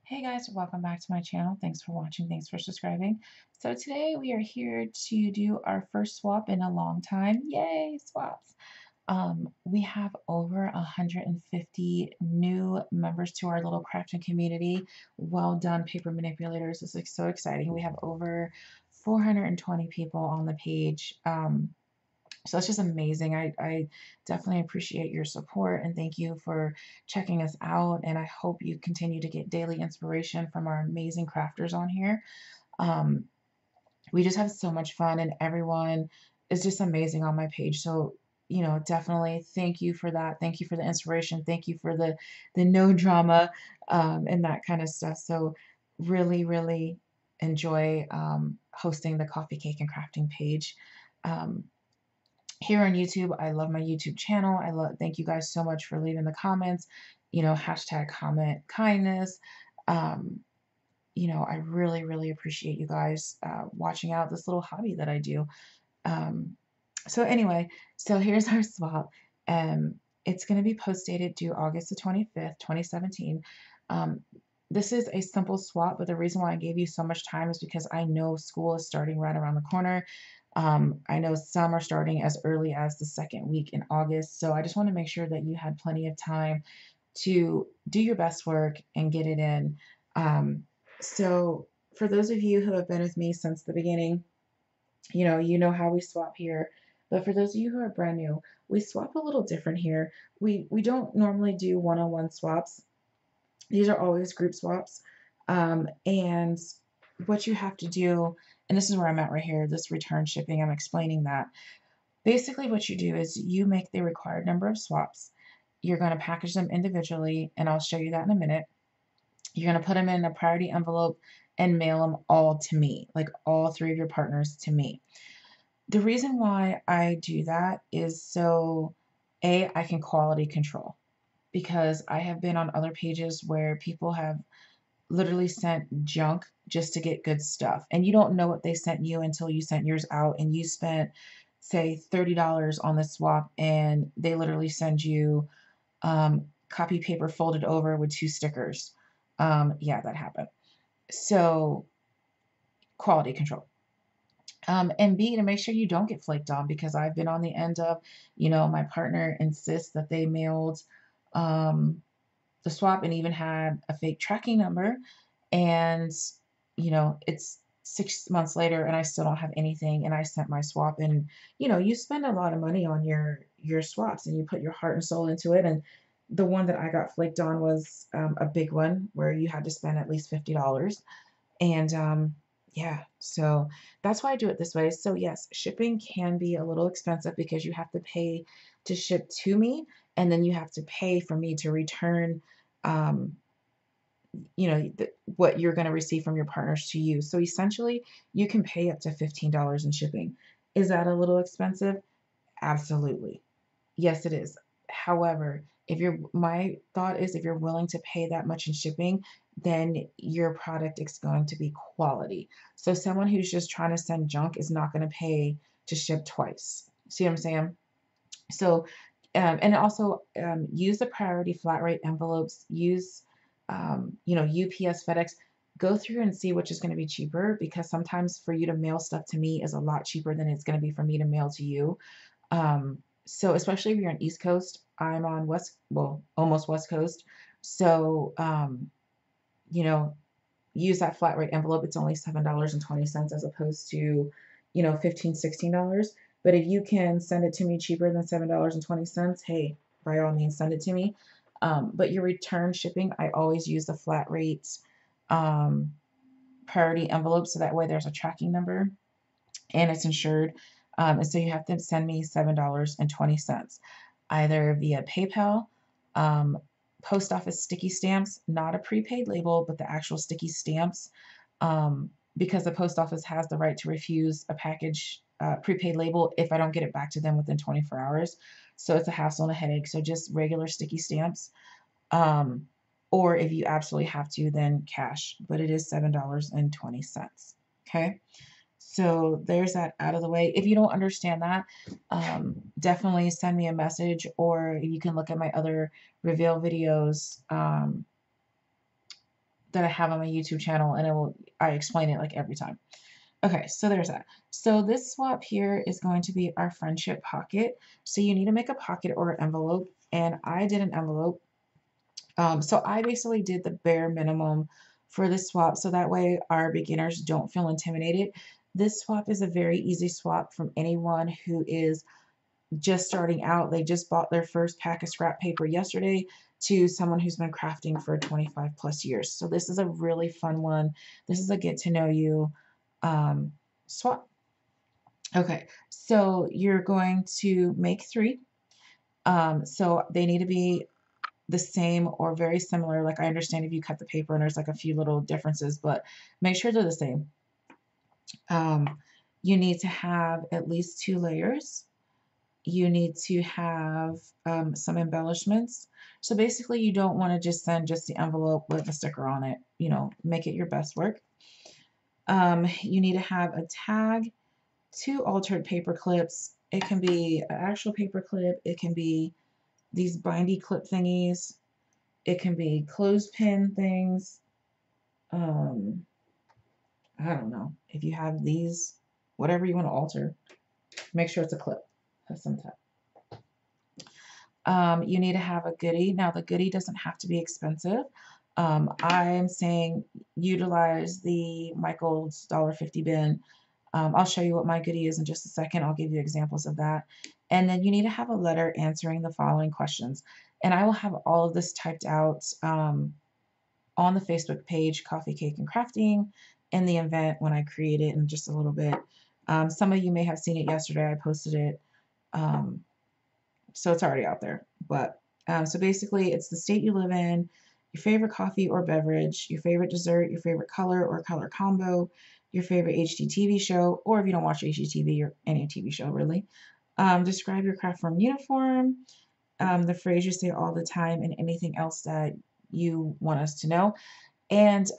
Hey guys, welcome back to my channel. Thanks for watching. Thanks for subscribing. So today we are here to do our first swap in a long time. Yay, swaps. We have over 150 new members to our little crafting community. Well done, paper manipulators. This is so exciting. We have over 420 people on the page. So it's just amazing. I definitely appreciate your support and thank you for checking us out. And I hope you continue to get daily inspiration from our amazing crafters on here. Um, we just have so much fun and everyone is just amazing on my page. So, definitely thank you for that. Thank you for the inspiration. Thank you for the no drama and that kind of stuff. So really, really enjoy hosting the coffee cake and crafting page. Um, Here on YouTube. I love my YouTube channel. Thank you guys so much for leaving the comments, hashtag comment kindness. Um, I really, really appreciate you guys watching out this little hobby that I do. Um, so anyway, so here's our swap. Um, it's going to be post dated due August the 25th, 2017. Um, this is a simple swap, but the reason why I gave you so much time is because I know school is starting right around the corner. I know some are starting as early as the second week in August, so I just want to make sure that you had plenty of time to do your best work and get it in. So for those of you who have been with me since the beginning, you know how we swap here. But for those of you who are brand new, we swap a little different here. We don't normally do one-on-one swaps. These are always group swaps. And what you have to do, and this is where I'm at right here, this return shipping, I'm explaining that. Basically what you do is you make the required number of swaps. You're going to package them individually, and I'll show you that in a minute. You're going to put them in a priority envelope and mail them all to me, like all three of your partners to me. The reason why I do that is so I can quality control because I have been on other pages where people have literally sent junk just to get good stuff. And you don't know what they sent you until you sent yours out and you spent, say, $30 on the swap and they literally send you copy paper folded over with 2 stickers. Yeah, that happened. So, quality control. And B, to make sure you don't get flaked on because I've been on the end of, my partner insists that they mailed um, the swap and even had a fake tracking number. And, it's 6 months later and I still don't have anything. And I sent my swap and, you spend a lot of money on your swaps and you put your heart and soul into it. And the one that I got flaked on was a big one where you had to spend at least $50. And yeah, so that's why I do it this way. So yes, shipping can be a little expensive because you have to pay to ship to me, and then you have to pay for me to return, um, what you're going to receive from your partners to you. So essentially, you can pay up to $15 in shipping. Is that a little expensive? Absolutely. Yes, it is. However, my thought is if you're willing to pay that much in shipping, then your product is going to be quality. So someone who's just trying to send junk is not going to pay to ship twice. See what I'm saying? So, and also use the priority flat rate envelopes. Use, UPS, FedEx. Go through and see which is going to be cheaper because sometimes for you to mail stuff to me is a lot cheaper than it's going to be for me to mail to you. So especially if you're on East Coast, I'm on almost West Coast. So, you know, use that flat rate envelope. It's only $7.20 as opposed to, $15, $16. But if you can send it to me cheaper than $7.20, hey, by all means, send it to me. But your return shipping, I always use the flat rate um, priority envelope. So that way there's a tracking number and it's insured. And so you have to send me $7.20, either via PayPal, um, post office sticky stamps, not a prepaid label, but the actual sticky stamps, because the post office has the right to refuse a package prepaid label if I don't get it back to them within 24 hours. So it's a hassle and a headache. So just regular sticky stamps. Um, or if you absolutely have to, then cash, but it is $7.20. Okay. So there's that out of the way. If you don't understand that, definitely send me a message, or you can look at my other reveal videos that I have on my YouTube channel, and I explain it like every time. Okay, so there's that. So this swap here is going to be our friendship pocket. So you need to make a pocket or an envelope, and I did an envelope. So I basically did the bare minimum for this swap, so that way our beginners don't feel intimidated. This swap is a very easy swap from anyone who is just starting out. They just bought their first pack of scrap paper yesterday to someone who's been crafting for 25 plus years. So this is a really fun one. This is a get to know you swap. Okay, so you're going to make three. So they need to be the same or very similar. Like I understand if you cut the paper and there's like a few little differences, but make sure they're the same. You need to have at least 2 layers. You need to have some embellishments. So basically you don't want to just send just the envelope with a sticker on it. You know, make it your best work. You need to have a tag, 2 altered paper clips. It can be an actual paper clip. It can be these bindy clip thingies. It can be clothespin things. I don't know. If you have these, whatever you want to alter, make sure it's a clip of some type. You need to have a goodie. Now, the goodie doesn't have to be expensive. I'm saying utilize the Michael's $1.50 bin. I'll show you what my goodie is in just a second. I'll give you examples of that. And then you need to have a letter answering the following questions. And I will have all of this typed out on the Facebook page, Coffee, Cake, and Crafting, in the event when I create it in just a little bit. Some of you may have seen it yesterday. I posted it. So it's already out there. But so basically, it's the state you live in, your favorite coffee or beverage, your favorite dessert, your favorite color or color combo, your favorite HGTV show, or if you don't watch HGTV or any TV show really. Describe your craft form uniform, the phrase you say all the time, and anything else that you want us to know. And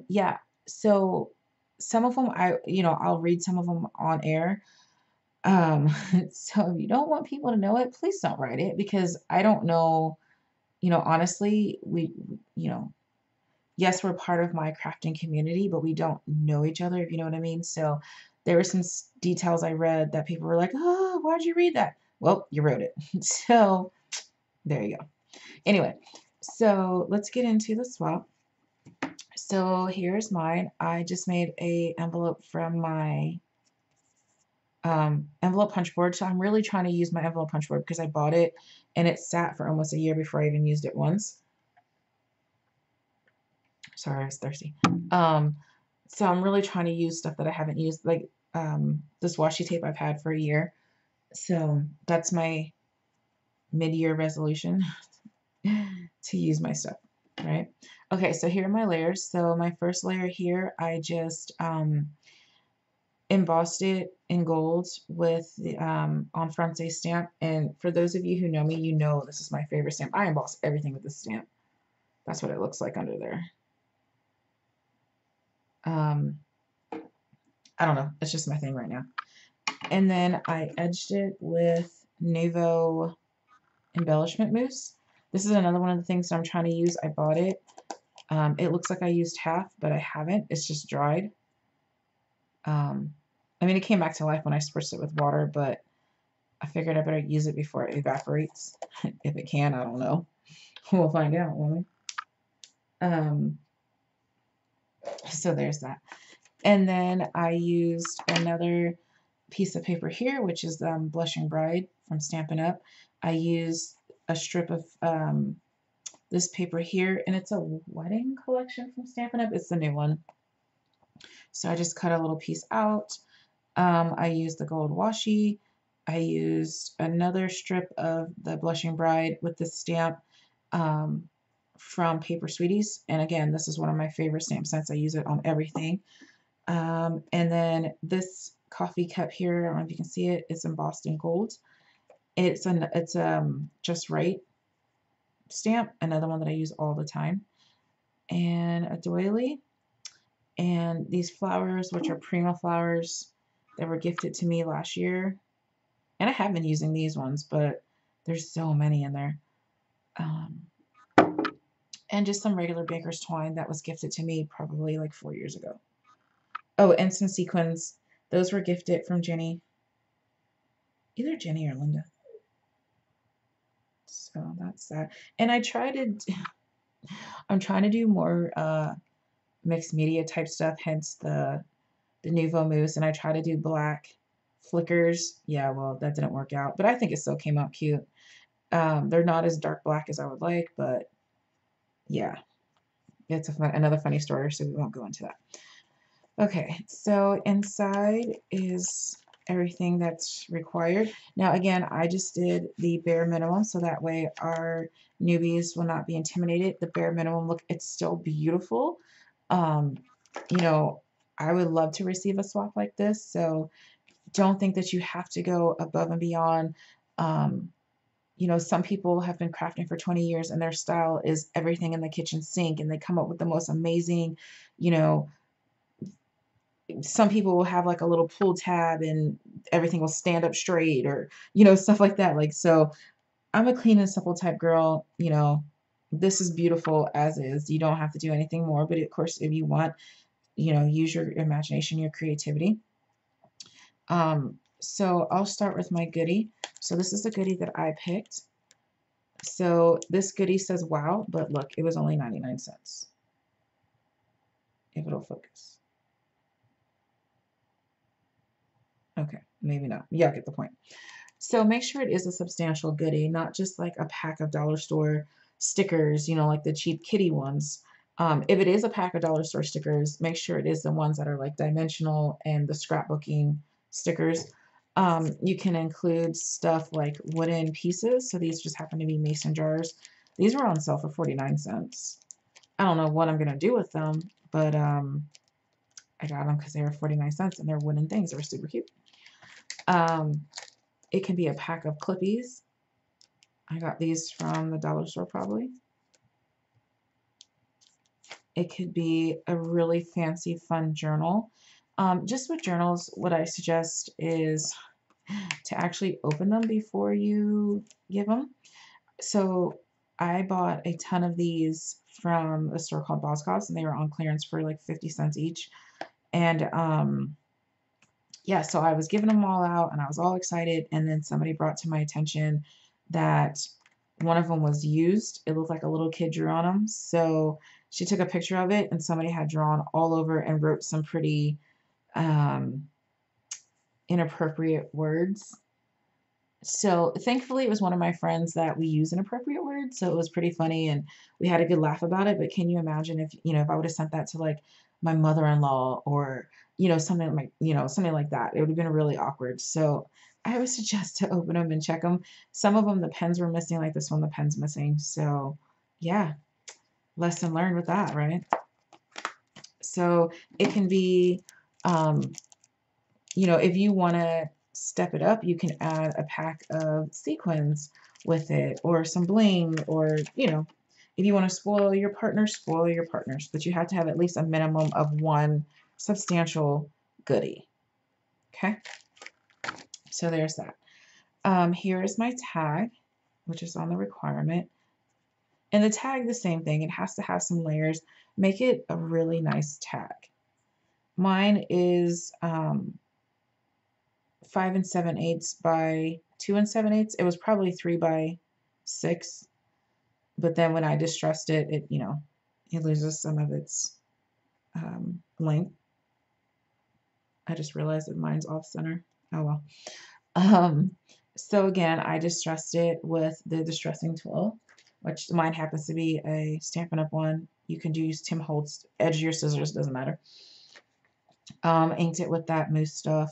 yeah, so some of them I'll read some of them on air. So if you don't want people to know it, please don't write it because I don't know, honestly, yes, we're part of my crafting community, but we don't know each other, if you know what I mean. So there were some details I read that people were like, oh, why'd you read that? Well, you wrote it. So there you go. Anyway, so let's get into the swap. So here's mine. I just made a envelope from my envelope punch board. So I'm really trying to use my envelope punch board because I bought it and it sat for almost a year before I even used it once. Sorry, I was thirsty. So I'm really trying to use stuff that I haven't used, like this washi tape I've had for a year. So that's my mid-year resolution to use my stuff, right? Okay, so here are my layers. So my first layer here, I just embossed it in gold with the on Francais stamp. And for those of you who know me, you know this is my favorite stamp. I emboss everything with this stamp. That's what it looks like under there. I don't know. It's just my thing right now. And then I edged it with Nouveau embellishment mousse. This is another one of the things I'm trying to use. I bought it. It looks like I used half, but I haven't. It's just dried. I mean, it came back to life when I spritz it with water, but I figured I better use it before it evaporates. If it can, I don't know. We'll find out, won't we? So there's that. And then I used another piece of paper here, which is Blushing Bride from Stampin' Up. I used a strip of this paper here, and it's a wedding collection from Stampin' Up. It's the new one. So I just cut a little piece out. I used the gold washi. I used another strip of the Blushing Bride with the stamp from Paper Sweeties. And again, this is one of my favorite stamp sets. I use it on everything. And then this coffee cup here, I don't know if you can see it, it's embossed in gold. It's Just Right stamp, another one that I use all the time. And a doily. And these flowers, which are Prima flowers that were gifted to me last year. And I have been using these ones, but there's so many in there. and just some regular baker's twine that was gifted to me probably like 4 years ago. Oh, and some sequins. Those were gifted from Jenny, either Jenny or Linda. So that's that. And I'm trying to do more mixed media type stuff, hence the Nouveau Mousse, and I try to do black flickers. Yeah, well, that didn't work out, but I think it still came out cute. They're not as dark black as I would like, but yeah, it's another funny story, so we won't go into that. Okay, so inside is everything that's required. Now, again, I just did the bare minimum, so that way our newbies will not be intimidated. The bare minimum, look, it's still beautiful. Um, you know, I would love to receive a swap like this, so don't think that you have to go above and beyond. Um, some people have been crafting for 20 years and their style is everything in the kitchen sink, and they come up with the most amazing, you know, some people will have like a little pull tab and everything will stand up straight, or stuff like that. Like, so I'm a clean and simple type girl. This is beautiful as is. You don't have to do anything more, but of course, if you want, use your imagination, your creativity. So I'll start with my goodie. So this is the goodie that I picked. So this goodie says wow, but look, it was only 99 cents. If it'll focus. Okay, maybe not. Yeah, I get the point. So make sure it is a substantial goodie, not just like a pack of dollar store stickers, like the cheap kitty ones. If it is a pack of dollar store stickers, make sure it is the ones that are like dimensional and the scrapbooking stickers. You can include stuff like wooden pieces. So these just happen to be mason jars. These were on sale for 49 cents. I don't know what I'm going to do with them, but I got them because they were 49 cents and they're wooden things. They were super cute. It can be a pack of clippies. I got these from the dollar store probably. It could be a really fancy, fun journal. Just with journals, what I suggest is to actually open them before you give them. So I bought a ton of these from a store called Boscov's, and they were on clearance for like 50 cents each. And yeah, so I was giving them all out and I was all excited. And then somebody brought to my attention that one of them was used. It looked like a little kid drew on them. So she took a picture of it and somebody had drawn all over and wrote some pretty inappropriate words. So thankfully it was one of my friends that we use inappropriate words. So it was pretty funny and we had a good laugh about it. But can you imagine if I would have sent that to like my mother-in-law or, something like, something like that, it would have been really awkward. So I would suggest to open them and check them. Some of them, the pens were missing, like this one, the pen's missing. So yeah, lesson learned with that, right? So it can be, if you want to step it up, you can add a pack of sequins with it or some bling, or, if you want to spoil your partners, but you have to have at least a minimum of one substantial goodie. Okay. So there's that. Here is my tag, which is on the requirement. And the tag, the same thing. It has to have some layers. Make it a really nice tag. Mine is 5 7/8 by 2 7/8. It was probably 3 by 6, but then when I distressed it, it loses some of its length. I just realized that mine's off center. Oh well. So again, I distressed it with the distressing tool, which mine happens to be a Stampin' Up! One. You can use Tim Holtz, edge of your scissors, doesn't matter. Inked it with that mousse stuff.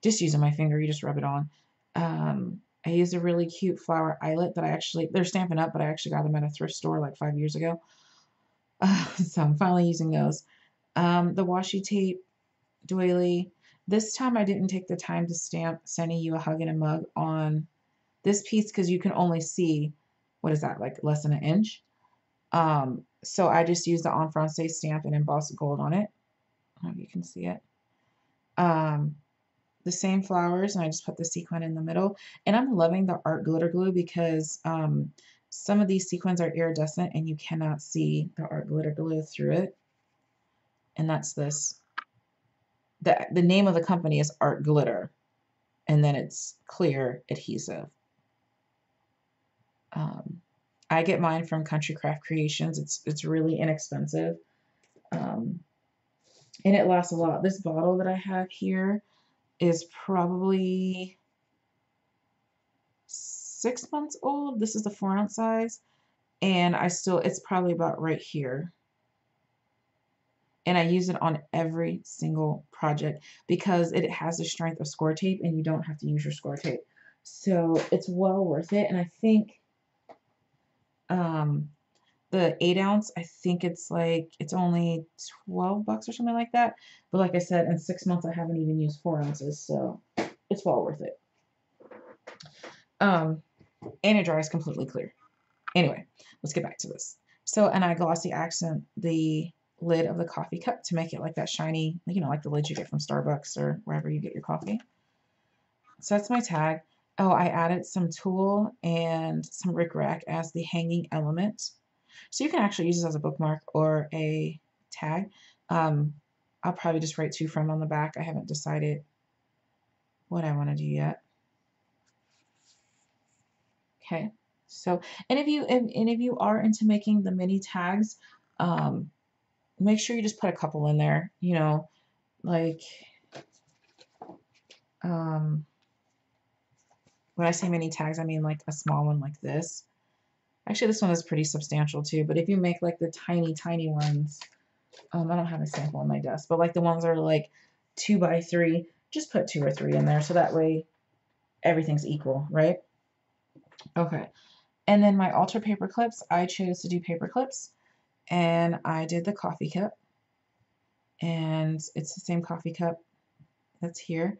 Just using my finger, you just rub it on. I used a really cute flower eyelet that they're Stampin' Up, but I actually got them at a thrift store like 5 years ago. So I'm finally using those. The washi tape doily. This time I didn't take the time to stamp Sending You a Hug and a Mug on this piece because you can only see, what is that, like less than an inch. So I just used the En Francais stamp and embossed gold on it. I don't know if you can see it. The same flowers, and I just put the sequin in the middle. And I'm loving the art glitter glue because Some of these sequins are iridescent and you cannot see the art glitter glue through it. And that's this. The name of the company is Art Glitter, and then it's clear adhesive. I get mine from Country Craft Creations. It's really inexpensive. And it lasts a lot. This bottle that I have here is probably 6 months old. This is the 4-ounce size. And it's probably about right here. And I use it on every single project because it has the strength of score tape and you don't have to use your score tape. So it's well worth it. And I think the 8-ounce, I think it's only $12 or something like that. But like I said, in 6 months, I haven't even used 4 ounces. So it's well worth it. And it dries completely clear. Anyway, let's get back to this. So, and I glossy accent the lid of the coffee cup to make it like that shiny, like the lid you get from Starbucks or wherever you get your coffee. So that's my tag. Oh, I added some tulle and some rickrack as the hanging element. So you can actually use this as a bookmark or a tag. I'll probably just write to from on the back. I haven't decided what I want to do yet. Okay. So, and if you are into making the mini tags, make sure you just put a couple in there, like, when I say mini tags, I mean like a small one like this. Actually, this one is pretty substantial too, but if you make like the tiny, tiny ones, I don't have a sample on my desk, but like the ones that are like 2 by 3, just put 2 or 3 in there so that way everything's equal, right? Okay. And then my altar paper clips, I chose to do paper clips, and I did the coffee cup, and it's the same coffee cup that's here.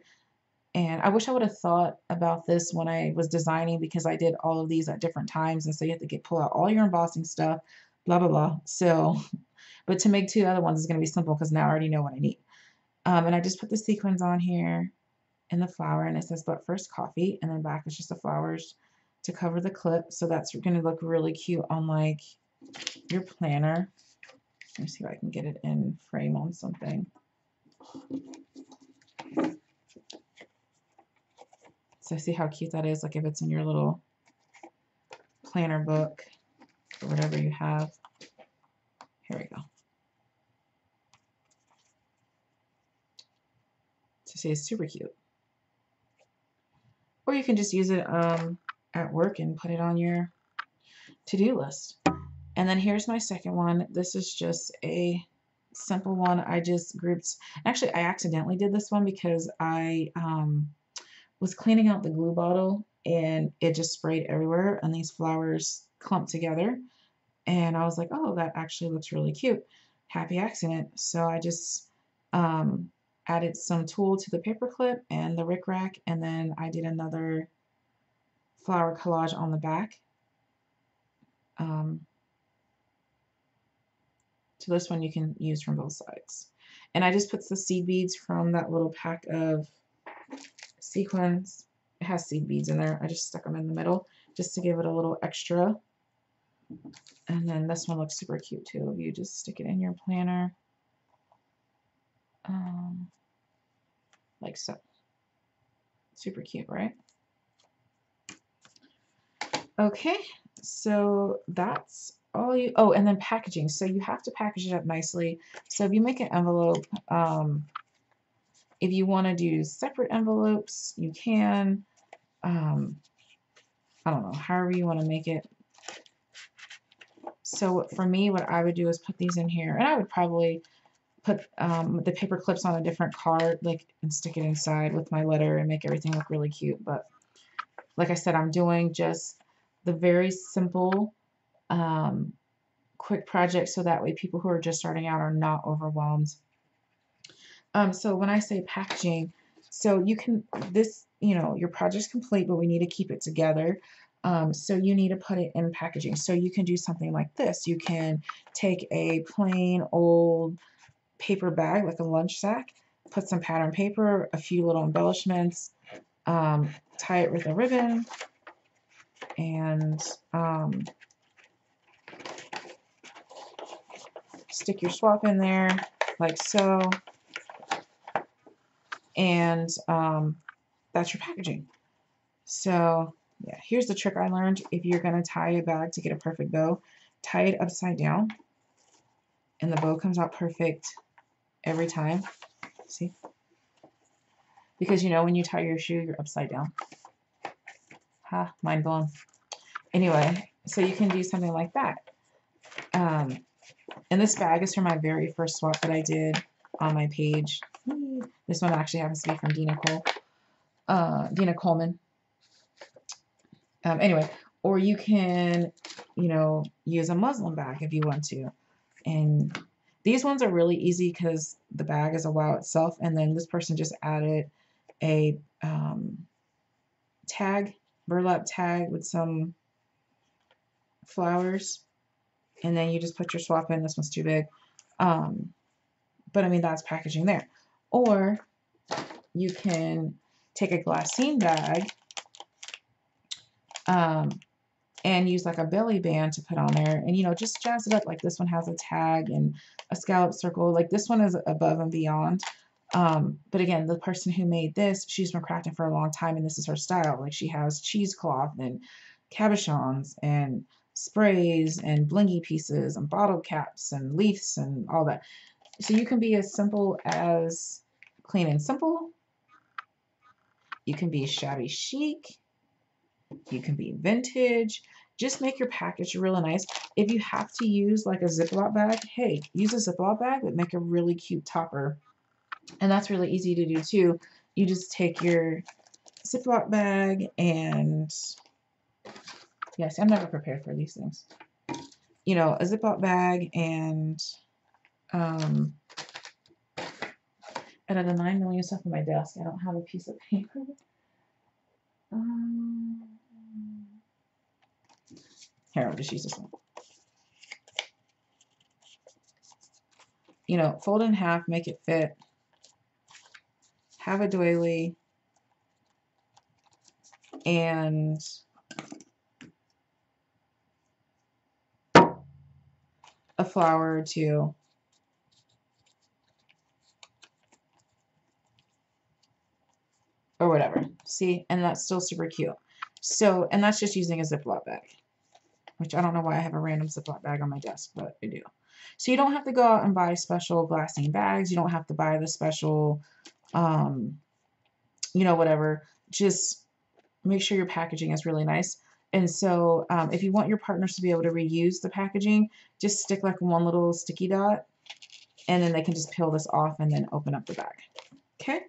And I wish I would have thought about this when I was designing, because I did all of these at different times, and so you have to pull out all your embossing stuff, blah blah blah. So, but to make 2 other ones is going to be simple because now I already know what I need. And I just put the sequins on here and the flower, and it says "But first coffee," and then back is just the flowers to cover the clip. So that's going to look really cute on like your planner. Let me see if I can get it in frame on something. So see how cute that is, like if it's in your little planner book or whatever you have. Here we go. So see, it's super cute. Or you can just use it at work and put it on your to-do list. And then here's my second one. This is just a simple one. I just grouped, actually I accidentally did this one because I was cleaning out the glue bottle and it just sprayed everywhere and these flowers clumped together. And I was like, oh, that actually looks really cute. Happy accident. So I just added some tulle to the paper clip and the rickrack, and then I did another flower collage on the back. So this one you can use from both sides. And I just put the seed beads from that little pack of sequins. It has seed beads in there. I just stuck them in the middle just to give it a little extra. And then this one looks super cute too. If you just stick it in your planner. Like so. Super cute, right? Okay, so that's all you, oh, and then packaging. So you have to package it up nicely. So if you make an envelope, if you want to do separate envelopes, you can. I don't know, however you want to make it. So for me, what I would do is put these in here, and I would probably put the paper clips on a different card, like, and stick it inside with my letter and make everything look really cute. But like I said, I'm doing just the very simple, quick project, so that way people who are just starting out are not overwhelmed. So when I say packaging, so you can, this, your project's complete, but we need to keep it together. So you need to put it in packaging. So you can do something like this. You can take a plain old paper bag, like a lunch sack, put some pattern paper, a few little embellishments, tie it with a ribbon, and stick your swap in there like so, and that's your packaging. So yeah, here's the trick I learned. If you're going to tie a bag to get a perfect bow, tie it upside down, and the bow comes out perfect every time. See? Because you know when you tie your shoe, you're upside down. Ha, mind blown. Anyway, so you can do something like that. And this bag is from my very first swap that I did on my page. This one actually happens to be from Dina Coleman. Anyway, or you can, you know, use a muslin bag if you want to. And these ones are really easy because the bag is a wow itself. And then this person just added a tag, burlap tag with some flowers. And then you just put your swap in. This one's too big. But I mean, that's packaging there. Or you can take a glassine bag and use like a belly band to put on there, and you know, just jazz it up. Like this one has a tag and a scallop circle. Like this one is above and beyond. But again, the person who made this, she's been crafting for a long time, and this is her style. Like she has cheesecloth and cabochons and sprays and blingy pieces and bottle caps and leaves and all that. So you can be as simple as clean and simple. You can be shabby chic. You can be vintage. Just make your package really nice. If you have to use like a Ziploc bag, hey, use a Ziploc bag, but make a really cute topper. And that's really easy to do too. You just take your Ziploc bag and, yes, I'm never prepared for these things. You know, a Ziploc bag and, I had a 9 million stuff on my desk. I don't have a piece of paper. Here, I'll just use this one. You know, fold in half, make it fit. Have a doily. And a flower or two. Or whatever. See? And that's still super cute. So, and that's just using a Ziploc bag. Which I don't know why I have a random Ziploc bag on my desk, but I do. So you don't have to go out and buy special glassine bags. You don't have to buy the special, you know, whatever. Just make sure your packaging is really nice. And so if you want your partners to be able to reuse the packaging, just stick like one little sticky dot, and then they can just peel this off and then open up the bag. Okay?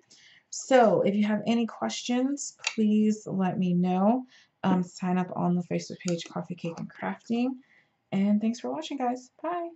So if you have any questions, please let me know. Sign up on the Facebook page, Coffee, Cake, and Crafting. And thanks for watching, guys. Bye.